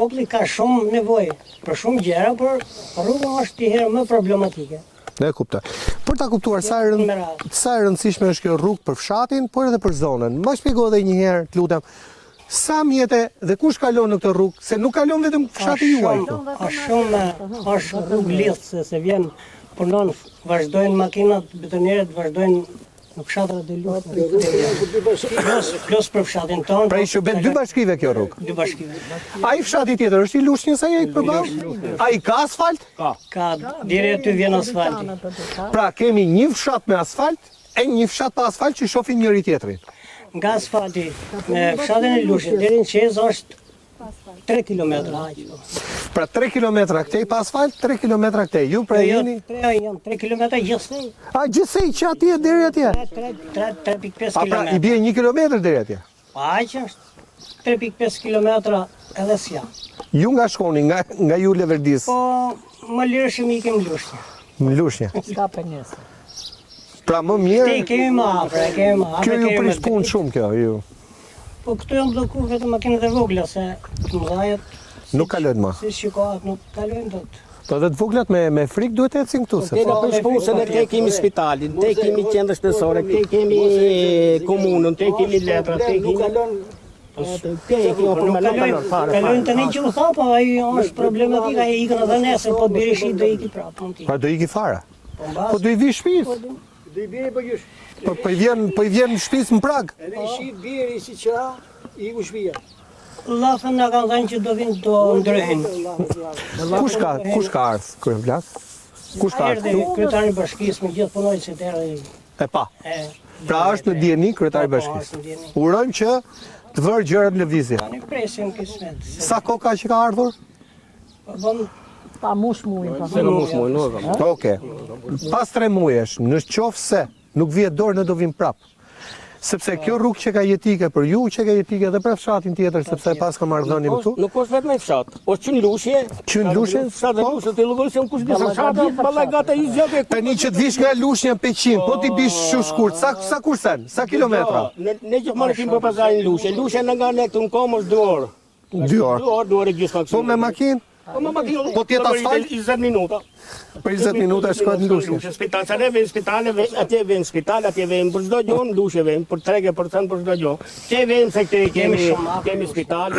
populli ka shumë nevojë për shumë gjëra, por rruga është një herë më problematike. Ne kuptoj. Për ta kuptuar sa e rëndësishme është kjo rrugë për fshatin, por edhe për zonën. Më shpjego edhe një herë, të lutem. Sa mjete dhe kush kalon në këtë rrugë, se nuk kalon vetëm fshati juaj. Është rrugë lidhë, se vjen punon, vazhdojnë makinat, betonierët vazhdojnë në fshatrat e Lushnjës. Plus për fshatin tonë. Pra i shërben dy bashkive kjo rrugë. Dy bashkive. Ai fshati tjetër është i Lushnjës ai përballë? Ai ka asfalt? Ka, deri aty vjen asfalti. Pra kemi një fshat me asfalt e një fshat pa asfalt që shohin njëri tjetrin. Nga asfalti me fshatin e Lushnjës deri në Qez është 3 kilometra. Pra 3 kilometra këtej pa asfalt, 3 kilometra këtej. Ju pra jeni? Jam 3 kilometra gjithsej. A gjithsej që atje deri atje? 3.5 kilometra. A pra i kilometra. bie 1 kilometër deri atje? Aq është 3.5 kilometra edhe s'ja. Ju nga shkoni, nga ju Leverdis? Po më lirshim ikim Lushnjë. Në Lushnjë. Ska për njësë. Pra më mirë. Te kemi më afër, kemi më afër. Kjo ju prish punë shumë kjo, ju. Po këtu janë bllokuar vetëm makinat e vogla se të mëdhajet Nuk kalojnë më. si shikohet nuk kalojnë dot. Po dhe të voglat me frikë duhet të ecin këtu se. Kena për shpunësën, te kemi spitalin, te kemi qendrë shtetësore, te kemi komunën, te kemi letra, te kemi... Kalojnë të një që u tha, po ai është problematika, ai ikën edhe nesër, po birishi do iki prapë. Pra do iki fara. Po do i vi shtëpis. Do i biri për gjysh. Po i vjen shtëpis në prag. Edhe i shit biri si qëra, i ku shpia. Llafën na kanë thënë që do vinë do ndryhen. Kush ka ardhur kur vlas? Kush ka ardhur këtu? Kryetari i bashkisë me gjithë punojësit e erdhi. E pa. Pra është në dieni kryetari i bashkisë. Urojmë që të vërë gjërat në lëvizje. Tani presim kismet. Sa kohë ka që ka ardhur? Bon Pa mush mujnë. Se në mush mujnë, nuk. Oke. Pas 3 mujesh, në qoftë se nuk vjet dorë ne do vim prap. Sepse kjo rrugë që ka jetike për ju, që ka jetike edhe për fshatin tjetër, sepse pas ka marrëdhënie këtu. Nuk është vetëm në fshat, është qynë Lushje. Qynë Lushje? Fshat e Lushje, të lëvëllë se më kush disë fshatë, balagata i zjoke. Tani që të vish nga Lushnja në Peqin, po t'i bish shu shkurt, sa kursen, sa kilometra? Ne gjithmonë kemi për pazarin Lushje. Lushje në nga ne këtu në komë është 2 orë. 2 orë. 2 orë e gjysmë maksimum. Po me makinë? Po me makinë. Po tjetë asfalt? 20 minuta. Për 20 minuta shkohet në Lushnjë. Spital, sa ne vjen spitale, atje vjen spital, atje vjen për çdo gjë, Lushnjë vjen për 30% për çdo gjë. Te vjen se kemi spital,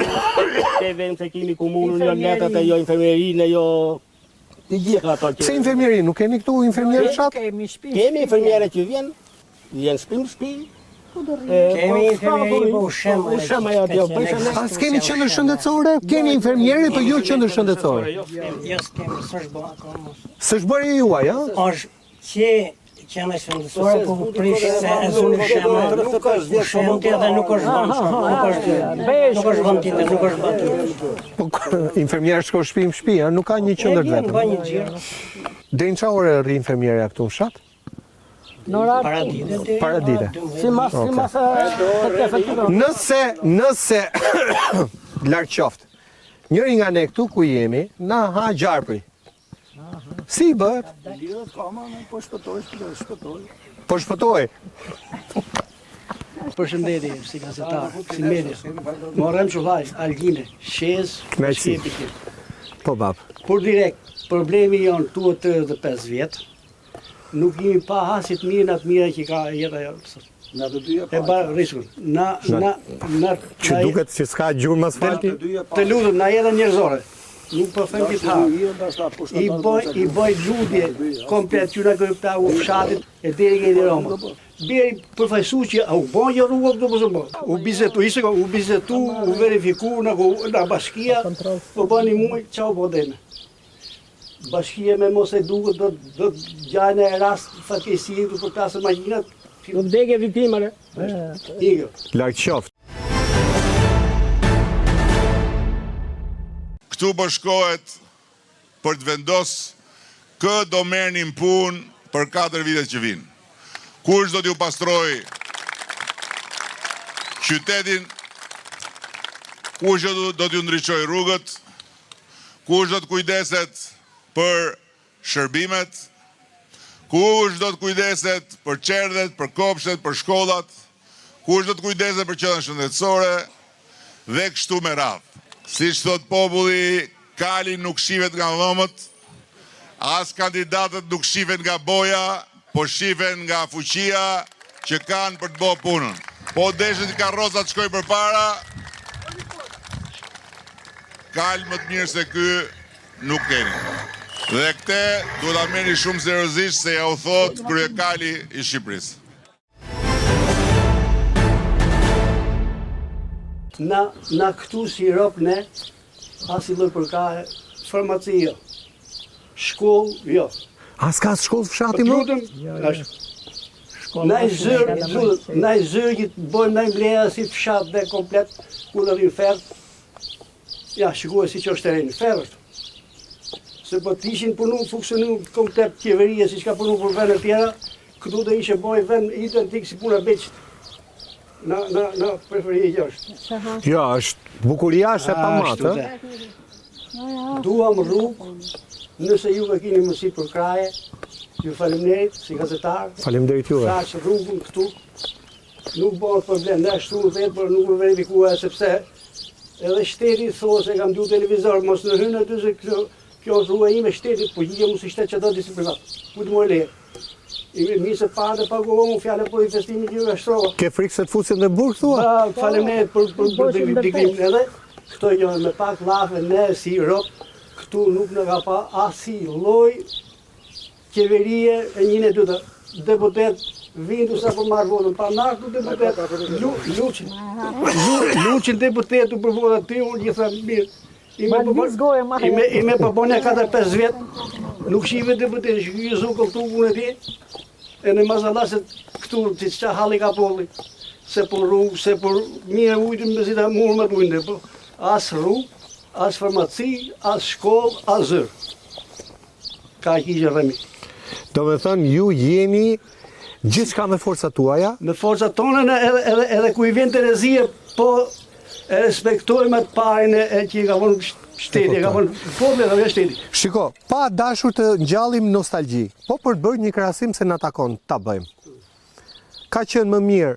te vjen se kemi komunën, jo letrat, jo infermerinë, jo të gjitha ato që. Pse infermieri, nuk keni këtu infermier fshat? Kemi shpi. Kemi infermiere që vjen shtëpi. kemi infermieri po ushqem ajo atje. A s'keni qendër shëndetësore? Keni infermieri, po ju qendër shëndetësore. Jo s'kemi, s'është bërë akoma. S'është bërë juaj, a? Është që në shëndetësore, po prish se e zunë ushqem tjetër nuk është vend tjetër, nuk është bën. Po infermier shko shtëpi në shtëpi, a? Nuk ka një qendër vetëm. Ka një gjirë. Deri në çfarë ore rri infermierja këtu në fshat? Paradite. Si mas Nëse larg qoftë. Njëri nga ne këtu ku jemi, na ha gjarpri. Si bëhet? Po shpëtoj. Po shpëtoj. Përshëndetje, si gazetar, si media. Morëm çullaj, Algine, Shez, Merci. Po bab. Por direkt, problemi janë tu 85 vjet. Nuk jemi pa hasit mirë në atë mira që ka jeta jonë. Në të dyja E ba rrisun. Na Që duket që s'ka gjurmë asfalti? të lutem na jeta njerëzore. Nuk po them që ta. I bëj lutje komplet që na krypta u fshatit e deri nga Roma. Biri përfaqësu që u bën jo rrugë këtu po s'bën. U bizetu, u verifiku nga bashkia, po bani muj çau po den. Bashkia me mos e duket do gjajnë e rast fatkeqësi për klasën makinat. Nuk vdekje viktimare. Larg qoftë. Këtu bashkohet për të vendos kë do merrnin punë për 4 vitet që vinë. Kush do t'ju pastroj qytetin, kush do t'ju ndriçoj rrugët, kush do të kujdeset për shërbimet, kush do të kujdeset për qerdhet, për kopshtet, për shkollat, kush do të kujdeset për qendrat shëndetësore dhe kështu me radhë. Si që thot populli, Kali nuk shihet nga dhomët, as kandidatët nuk shihen nga boja, po shihen nga fuqia që kanë për të bërë punën. Po deshet karrocat shkoj përpara, Kal më të mirë se ky nuk keni. Dhe këte duhet ta merrni shumë seriozisht se ja u thot kryekali i Shqipërisë. Na këtu si Europë ne, as i lloj përkaje, farmaci jo, shkollë jo. As ka shkollë fshati më? Na i zërë që të bojmë na i mbleja si fshat dhe komplet, ku në rinë ferë, ja, shikoj si që është tereni, ferë është. Se po të ishin punu, funksionu komplet qeveria, si që ka punu për vene tjera, këtu dhe ishe boj ven identik si puna beqët. Na preferije që është. Jo, është bukuria është e pamatë. Duam rrugë, nëse ju e kini mësi për kraje, ju faleminderit si gazetar. Faleminderit juve. Sa rrugën këtu, nuk bëhet problem, ne ashtu vetë, por nuk e verifikuar sepse edhe shteti thosë se kam dhu televizor, mos në hynë aty se kjo është rruga ime shtetit, po gjithë mos i shtet që do disi privat. Ku të mojë leje? Mi se pa dhe pagohon mu fjale për i festimi që ju e shtrova. Ke frikë se të fusin dhe burg, thua? Faleminderit për dikrimin edhe. Këto janë me pak lafe ne si Europë, këtu nuk në ka pa asi lloj qeverie e njën e dyta. Deputet vindu sa për marrë votën, pa naktu deputet, luqin deputetu për votat ty, unë gjitha mirë. I me përbonja 4-5 vjetë, nuk shive deputet, shkjë zukë këtu unë e ti, e në mazallaset këtu që qa halli ka polli, se për rrugë, se për mire ujtë me zita murë më të ujnë, po as rrugë, as farmaci, as shkollë, as zërë. Ka kishe dhe mi. Do me thënë, ju jeni gjithçka me forcat tuaja? Me forcat tonë edhe ku i vjen të rezije, po e respektojmë atë parin e që i ka vonë shteti, ka vonë populli dhe shteti. Shiko, pa dashur të ngjallim nostalgji, po për të bërë një krahasim se na takon ta bëjmë. Ka qenë më mirë